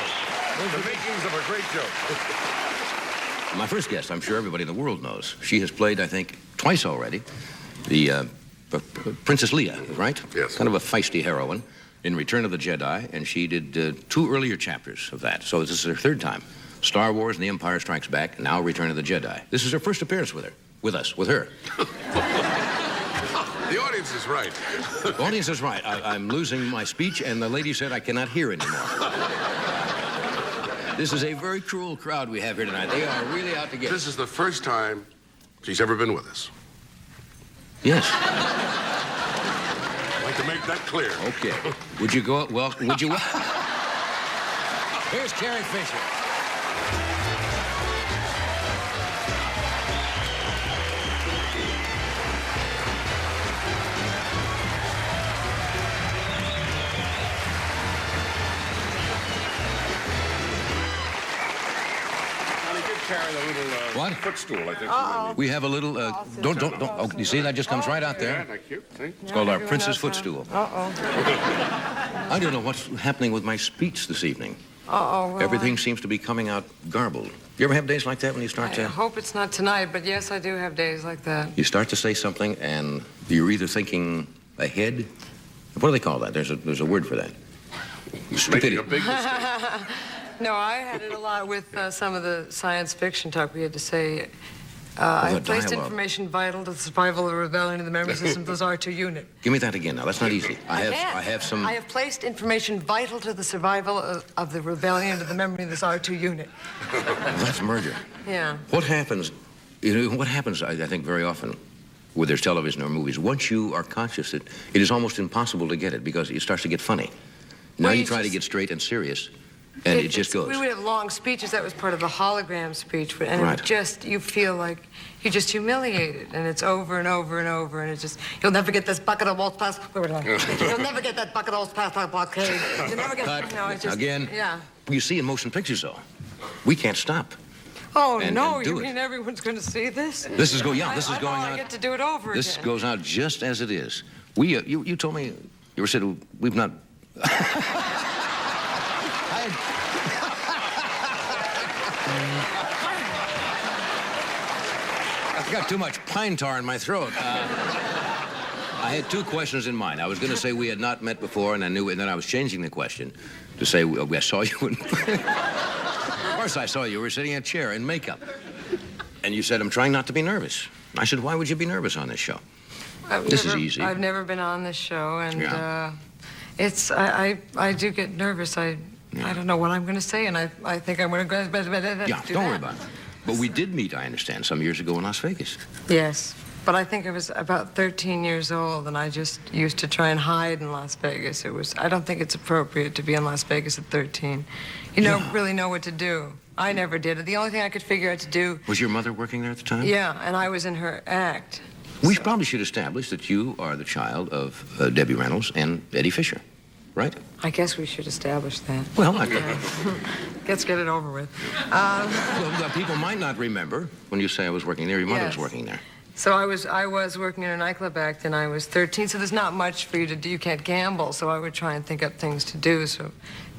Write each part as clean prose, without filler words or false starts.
joke. The makings of a great joke. My first guest, I'm sure everybody in the world knows. She has played, I think, twice already, the Princess Leia, right? Yes. Kind of a feisty heroine in Return of the Jedi, and she did 2 earlier chapters of that. So this is her 3rd time. Star Wars and The Empire Strikes Back, and now Return of the Jedi. This is her first appearance with her. With us, with her. The audience is right. The audience is right. I'm losing my speech, and the lady said I cannot hear anymore. This is a very cruel crowd we have here tonight. They are really out to get us. This is the first time she's ever been with us. Yes. I'd like to make that clear. Okay. Would you go? Well, would you? Here's Carrie Fisher. Carry the little what? Footstool, I think. We have a little. Don't. Oh, you see that just comes right out there. Yeah, thank you. See? It's called our Princess Footstool. I don't know what's happening with my speech this evening. Well, Everything seems to be coming out garbled. You ever have days like that when you start I to? hope it's not tonight, but yes, I do have days like that. You start to say something, and you're either thinking ahead. What do they call that? There's a word for that. Stupidity. Making a big mistake. No, I had it a lot with some of the science fiction talk. We had to say, I have placed dialogue. information vital to the survival of the rebellion in the memory system of the R2 unit. Give me that again now. That's not easy. I have some. I have placed information vital to the survival of the rebellion of the memory of this R2 unit. That's murder. Yeah. What happens? What happens? I think very often, whether it's television or movies, once you are conscious that it is almost impossible to get it because it starts to get funny. Now Well, you try to get straight and serious, and it just goes. We would have long speeches. That was part of the hologram speech, and Right. it just, you feel like you're just humiliated, and it's over and over and over, and it's just, you'll never get this bucket of old past. You'll never get that bucket of old past blockade. You'll never get. Cut. No, it's just Again. Yeah. You see in motion pictures though, we can't stop. Oh And no! do You it. mean everyone's going to see this? This is going. Yeah, I out. get to do it over This again. goes out just as it is. We. You told me. You were said we've not. I've got too much pine tar in my throat. I had 2 questions in mind. I was going to say we had not met before, and I knew it, and then I was changing the question to say I saw you in... Of course I saw you. You were sitting in a chair in makeup. And you said, I'm trying not to be nervous. I said, why would you be nervous on this show? This is easy. I've never been on this show, and Yeah. it's I do get nervous. I don't know what I'm going to say, and I think I'm going to go. Yeah, don't worry about it. But we did meet, I understand, some years ago in Las Vegas. Yes, but I think I was about 13 years old, and I just used to try and hide in Las Vegas. I don't think it's appropriate to be in Las Vegas at 13. You don't really know what to do. I never did. The only thing I could figure out to do... Was your mother working there at the time? Yeah, and I was in her act. We probably should establish that you are the child of Debbie Reynolds and Eddie Fisher, right? I guess we should establish that. Well, Let's get it over with. well, people might not remember when you say I was working there. Your mother was working there. So I was working in a nightclub act, and I was 13, so there's not much for you to do. You can't gamble, so I would try and think up things to do. So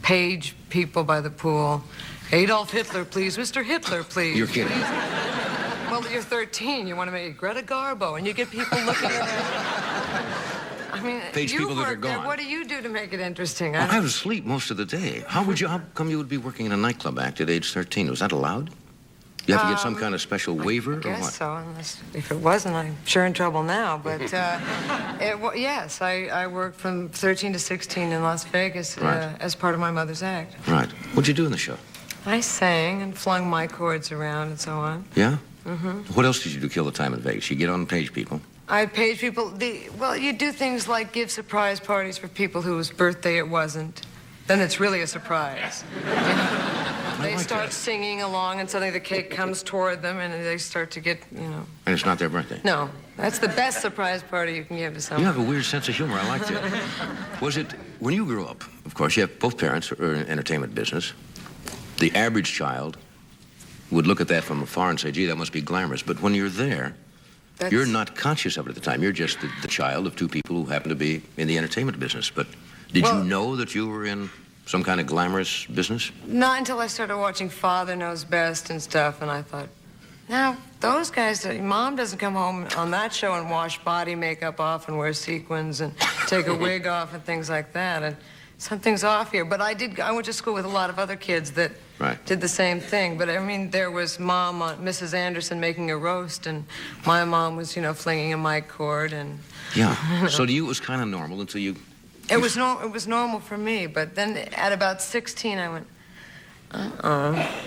page people by the pool. Adolf Hitler, please. Mr. Hitler, please. You're kidding. Well, you're 13. You want to make Greta Garbo, and you get people looking at I mean, Page people that are work there. gone. What do you do to make it interesting? Well, I was asleep most of the day. How come you would be working in a nightclub act at age 13? Was that allowed? You have to get some kind of special waiver I or guess what? so, unless if it wasn't, I'm sure in trouble now. But yes, I worked from 13 to 16 in Las Vegas as part of my mother's act. Right. What'd you do in the show? I sang and flung my chords around and so on. Yeah? Mm-hmm. What else did you do to kill the time in Vegas? You get on page people? I page people. Well, you do things like give surprise parties for people whose birthday it wasn't. Then it's really a surprise. They start singing along, and suddenly the cake comes toward them, and they start to get, And it's not their birthday? No. That's the best surprise party you can give to someone. You have a weird sense of humor. I like that. Was it, when you grew up, of course, you have both parents are in entertainment business. The average child would look at that from afar and say, gee, that must be glamorous. But when you're there, you're not conscious of it at the time. You're just the child of 2 people who happen to be in the entertainment business. But did you know that you were in some kind of glamorous business? Not until I started watching Father Knows Best and stuff, and I thought, now, those guys, Mom doesn't come home on that show and wash body makeup off and wear sequins and take a wig off and things like that. And something's off here. But I went to school with a lot of other kids that did the same thing. But, I mean, there was Mom, Mrs. Anderson, making a roast, and my mom was, you know, flinging a mic cord and... Yeah. So to you, it was kind of normal until you... It was normal for me, but then at about 16, I went,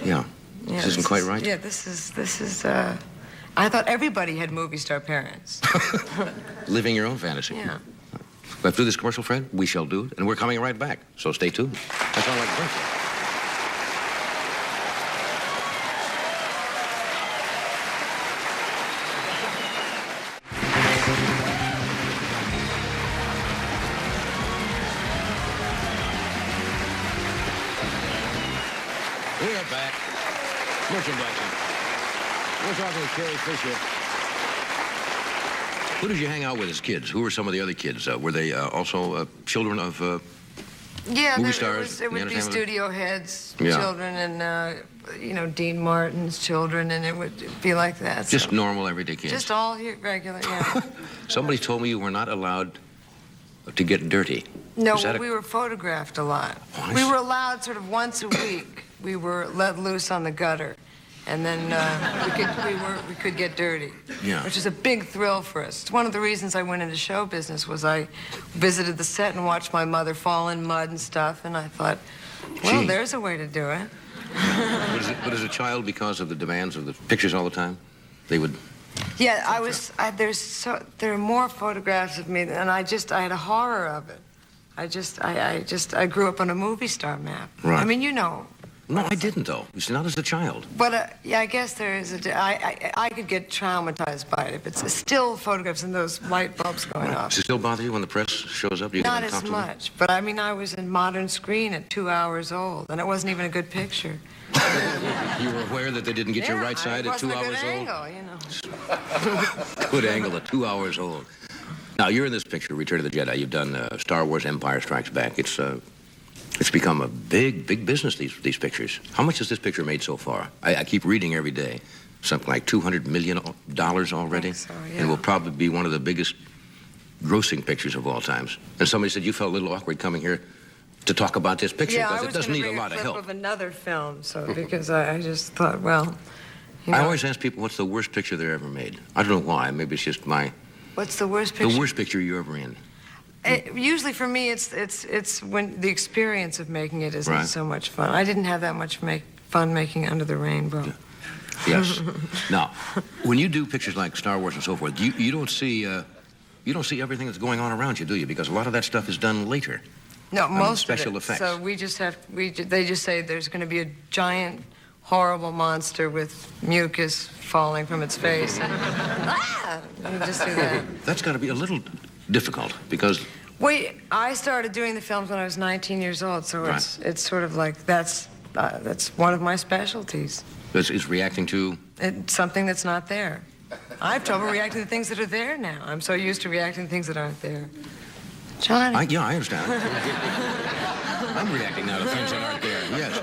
Yeah. This isn't quite right? Yeah, this is, I thought everybody had movie star parents. Living your own fantasy. Yeah. We have to do this commercial, Fred. We shall do it, and we're coming right back. So stay tuned. That's all I can think. We are back. Merchandising. We're talking with Carrie Fisher. Who did you hang out with as kids? Who were some of the other kids? Were they also children of movie stars? It would be studio heads, children, and you know, Dean Martin's children, and it would be like that. Just normal, everyday kids. Just all regular, yeah. Somebody told me you were not allowed to get dirty. No, we were photographed a lot. Oh, we were allowed sort of once a week. We were let loose on the gutter, and then we could get dirty, which is a big thrill for us. It's one of the reasons I went into show business was I visited the set and watched my mother fall in mud and stuff, and I thought, well, there's a way to do it. But as a child, because of the demands of the pictures all the time, they would... Yeah, there are more photographs of me, and I had a horror of it. I grew up on a movie star map. Right. I mean, you know. No, I didn't, though. Not as a child. But, yeah, I guess there is I could get traumatized by it if it's still photographs and those light bulbs going off. Does it still bother you when the press shows up? Not as much, but, I mean, I was in Modern Screen at 2 hours old, and it wasn't even a good picture. You were aware that they didn't get your right side at 2 hours old? It wasn't a good angle, you know. Good angle at 2 hours old. Now, you're in this picture, Return of the Jedi. You've done Star Wars Empire Strikes Back. It's become a big, big business, these pictures. How much has this picture made so far? I keep reading every day. Something like $200 million already. I think so, yeah. And will probably be one of the biggest grossing pictures of all times. And somebody said you felt a little awkward coming here to talk about this picture because it doesn't need a lot of help. I was going to bring a clip of another film, so because I just thought, well, you know. I always ask people what's the worst picture they ever made. I don't know why. Maybe it's just my... What's the worst picture? The worst picture you're ever in. Usually for me, it's when the experience of making it isn't so much fun. I didn't have that much fun making Under the Rainbow. Yes. Now, when you do pictures like Star Wars and so forth, you don't see everything that's going on around you, do you? Because a lot of that stuff is done later. No, most special of it. Effects. So we just have they just say there's going to be a giant, horrible monster with mucus falling from its face, and you just do that. That's got to be a little difficult because... I started doing the films when I was 19 years old, so it's sort of like that's one of my specialties. It's reacting to... It's something that's not there. I have trouble reacting to things that are there now. I'm so used to reacting to things that aren't there. Johnny. I understand. I'm reacting now to things that aren't there, yes.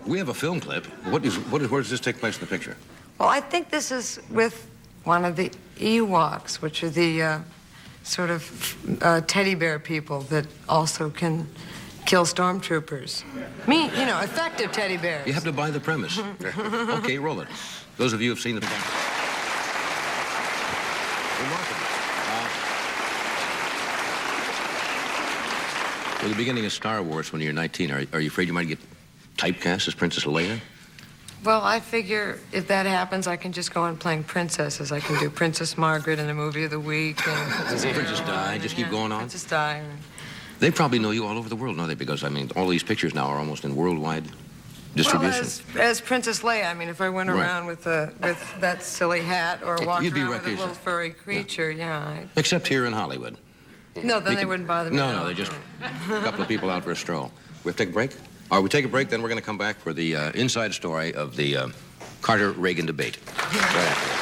We have a film clip. Where does this take place in the picture? Well, I think this is with one of the Ewoks, which are the sort of teddy bear people that also can kill stormtroopers. Effective teddy bears. You have to buy the premise. Okay, roll it. Those of you who have seen the film. Remarkable. Well, the beginning of Star Wars when you're 19, are you afraid you might get typecast as Princess Leia? Well, I figure if that happens, I can just go on playing princesses. I can do Princess Margaret in a movie of the week. And Princess Di, just keep going on? Princess Di. They probably know you all over the world, don't they? Because, I mean, all these pictures now are almost in worldwide distribution. Well, as Princess Leia, I mean, if I went around with that silly hat or walked around with a little furry creature, Except here in Hollywood. No, then they wouldn't bother me. No, they're just a couple of people out for a stroll. We have to take a break? All right, we take a break, then we're going to come back for the inside story of the Carter-Reagan debate. Right after.